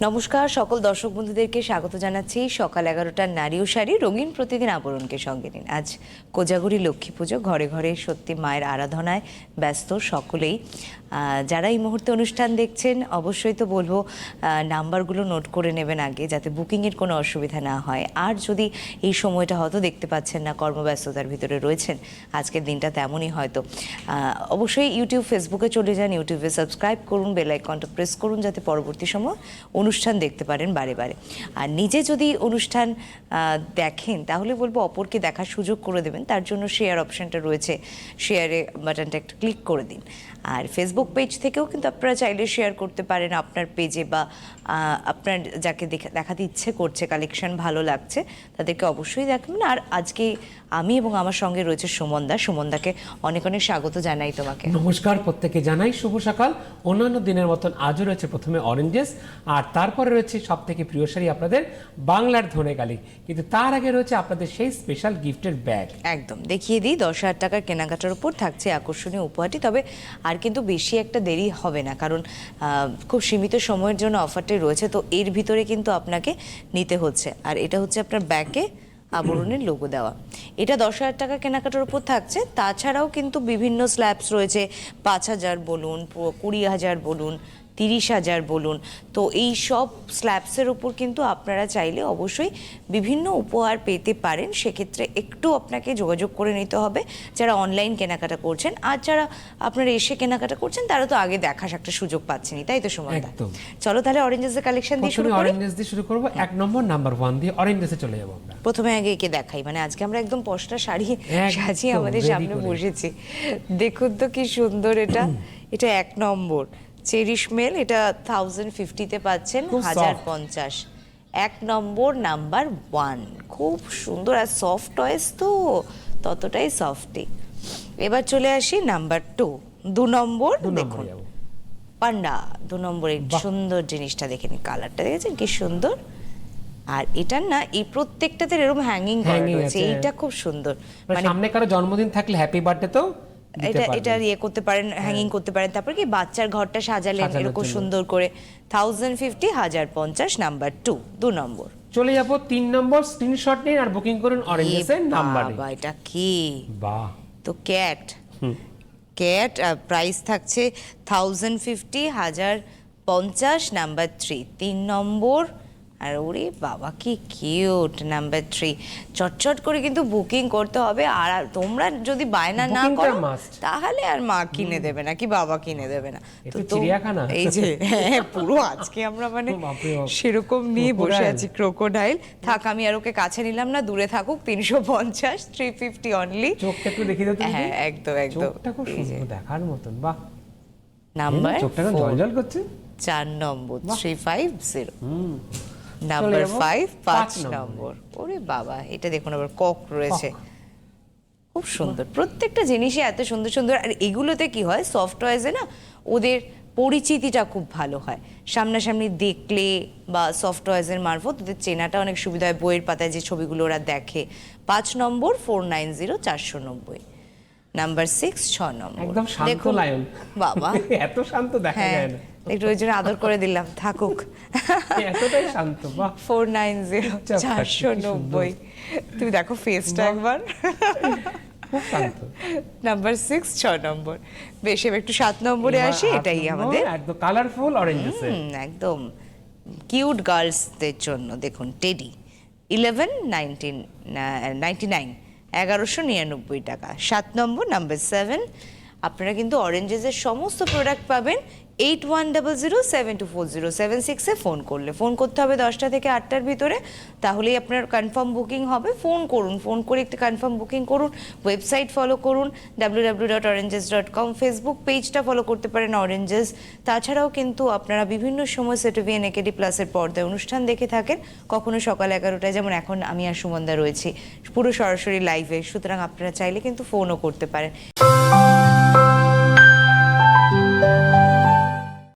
নমস্কার সকল দর্শক বন্ধুদেরকে স্বাগত জানাচ্ছি সকাল 11টার নারী ও শাড়ি রঙিন প্রতিদিন আবরণকে সঙ্গে নিন। আজ কোজাগরী লক্ষ্মী পুজো, ঘরে ঘরে সত্যি মায়ের আরাধনায় ব্যস্ত সকলেই। যারা এই মুহূর্তে অনুষ্ঠান দেখছেন অবশ্যই তো বলবো নাম্বারগুলো নোট করে নেবেন আগে, যাতে বুকিংয়ের কোনো অসুবিধা না হয়। আর যদি এই সময়টা হয়তো দেখতে পাচ্ছেন না, কর্মব্যস্ততার ভিতরে রয়েছেন, আজকের দিনটা তেমনই হয়তো, অবশ্যই ইউটিউব ফেসবুকে চলে যান, ইউটিউবে সাবস্ক্রাইব করুন, বেল আইকনটা প্রেস করুন, যাতে পরবর্তী সময় অনুষ্ঠান দেখতে পারেন বারে বারে। আর নিজে যদি অনুষ্ঠান দেখেন তাহলে বলবো অপরকে দেখার সুযোগ করে দেবেন। তার জন্য শেয়ার অপশনটা রয়েছে, শেয়ারে বাটনটা একটা ক্লিক করে দিন। আর ফেসবুক পেজ থেকেও কিন্তু আপনারা চাইলে শেয়ার করতে পারেন আপনার পেজে, বা আপনার যাকে দেখাতে ইচ্ছে করছে, কালেকশন ভালো লাগছে, তাদেরকে অবশ্যই দেখাবেন। আর আজকে আমি এবং আমার সঙ্গে রয়েছে সুমনদাকে অনেক অনেক স্বাগত জানাই তোমাকে। নমস্কার, প্রত্যেকে জানাই শুভ সকাল। অন্যান্য দিনের মতন আজও রয়েছে প্রথমে অরেঞ্জেস, আর তারপরে রয়েছে সব থেকে প্রিয় শাড়ি আপনাদের বাংলার ধনে কালী, কিন্তু তার আগে রয়েছে আপনাদের সেই স্পেশাল গিফটের ব্যাগ। একদম দেখিয়ে দিই, 10,000 টাকার কেনাকাটার উপর থাকছে আকর্ষণীয় উপহারটি। তবে আর কিন্তু বেশি একটা দেরি হবে না, কারণ খুব সীমিত সময়ের জন্য অফারটি রয়েছে, তো এর ভিতরে কিন্তু আপনাকে নিতে হচ্ছে। আর এটা হচ্ছে আপনার ব্যাগে আবরণের লোগো দেওয়া। এটা 10,000 টাকা কেনাকাটার উপর থাকছে। তাছাড়াও কিন্তু বিভিন্ন স্ল্যাবস রয়েছে, 5,000 বলুন, 20,000 বলুন, 30,000 বলুন। তো এই সব স্ল্যাবসের উপর কিন্তু আপনারা চাইলে অবশ্যই বিভিন্ন উপহার পেতে পারেন। সেক্ষেত্রে একটু আপনাকে যোগাযোগ করে নিতে হবে যারা অনলাইন কেনাকাটা করছেন। আর যারা আপনারা এসে কেনাকাটা করছেন তারা তো আগে দেখার একটা সুযোগ পাচ্ছেনই, তাই তো সময়? চলো তাহলে অরেঞ্জেসের কালেকশন দিয়ে শুরু করি। অরেঞ্জেস দিয়ে শুরু করব। 1 নম্বর নাম্বার 1 দিয়ে অরেঞ্জেসে চলে যাব আমরা। প্রথমে আগে একে দেখাই, মানে আজকে আমরা একদম পশটা শাড়ি সাজিয়ে আমাদের সামনে বসেছি। দেখুন তো কি সুন্দর এটা। এটা 1 নম্বর চেরিশ মেল, এটা 1050-তে পাচ্ছেন 1050। 1 নম্বর নাম্বার 1, খুব সুন্দর আর সফট টয়েস, তো ততটাই সফটি। এবার চলে আসি নাম্বার 2 নম্বর। দেখুন পান্ডা 2 নম্বরের সুন্দর জিনিসটা দেখেন, কালারটা দেখেছেন কি সুন্দর। আর এটা না এই প্রত্যেকটাতে এরকম হ্যাঙ্গিং করা রয়েছে, এইটা খুব সুন্দর। মানে সামনে কারো জন্মদিন থাকলে হ্যাপি বার্থডে তো এটা ইয়ে করতে পারেন, হ্যাঙ্গিং করতে পারেন। তারপর কি বাচ্চার ঘরটা সাজালেন এরকম সুন্দর করে। 1050, 1050 নাম্বার 2 নম্বর। চলে যাব 3 নম্বর। স্ক্রিনশট নিন আর বুকিং করুন অরেঞ্জেসের নাম্বারে। বাবা এটা কি? বাহ, তো ক্যাট প্রাইস থাকছে 1050, 1050 নাম্বার 3 নম্বর। আর ওরে বাবা কি কিউট নাম্বার 3। চটচট করে কিন্তু বুকিং করতে হবে। আর তোমরা যদি বায়না না করো তাহলে আর মা কিনে দেবে না, কি বাবা কিনে দেবে না। তো এই যে পুরো আজকে আমরা মানে সেরকম নিয়ে বসে আছি। ক্রোকোডাইল থাক, আমি আর ওকে কাছে নিলাম না, দূরে থাকুক। 350, 350 অনলি। চোখটা একটু দেখিয়ে দাও তুমি। হ্যাঁ একদম একদম, চোখটা খুব সুন্দর দেখার মতন। বাহ, নাম্বার চোখটা জলজল করছে। 4 নম্বর 350। নাম্বার 5 নম্বর। ওরে বাবা, এটা দেখুন আবার কক রয়েছে, খুব সুন্দর। প্রত্যেকটা জিনিসই এত সুন্দর সুন্দর। আর এগুলোতে কি হয়, সফট টয়েজে না ওদের পরিচিতিটা খুব ভালো হয়। সামনাসামনি দেখলে বা সফট টয়েজের মারফত ওদের চেনাটা অনেক সুবিধা হয়, বইয়ের পাতায় যে ছবিগুলো ওরা দেখে। 5 নম্বর 490, 490। নাম্বার 6 6 নম্বর। একদম শান্ত লায়ন। বাবা এত শান্ত দেখা যায় না, একটু ওই জন্য আদর করে দিলাম, থাকুক। এতটাই শান্ত। বাহ, 490, 490। তুমি দেখো ফেসটা একবার, খুব শান্ত। নাম্বার 6 6 নম্বর। বেশ, এবার একটু 7 নম্বরে আসি। এটাই আমাদের একদম কালারফুল অরেঞ্জেস, একদম কিউট গার্লসদের জন্য। দেখুন টেডি 1199, 1199 টাকা। 7 নম্বর নাম্বার 7। আপনারা কিন্তু অরেঞ্জেসের সমস্ত প্রোডাক্ট পাবেন 8100724076-এ ফোন করলে। ফোন করতে হবে 10টা থেকে 8টার ভিতরে, তাহলেই আপনার কনফার্ম বুকিং হবে। ফোন করুন, ফোন করে একটু কনফার্ম বুকিং করুন। ওয়েবসাইট ফলো করুন www.oranges.com। ফেসবুক পেজটা ফলো করতে পারেন অরেঞ্জেস। তাছাড়াও কিন্তু আপনারা বিভিন্ন সময় সেটিভিএন একেডি প্লাসের পর্দায় অনুষ্ঠান দেখে থাকেন, কখনো সকাল 11টায়, যেমন এখন আমি আর সুমনদা রয়েছি পুরো সরাসরি লাইভে। সুতরাং আপনারা চাইলে কিন্তু ফোনও করতে পারেন।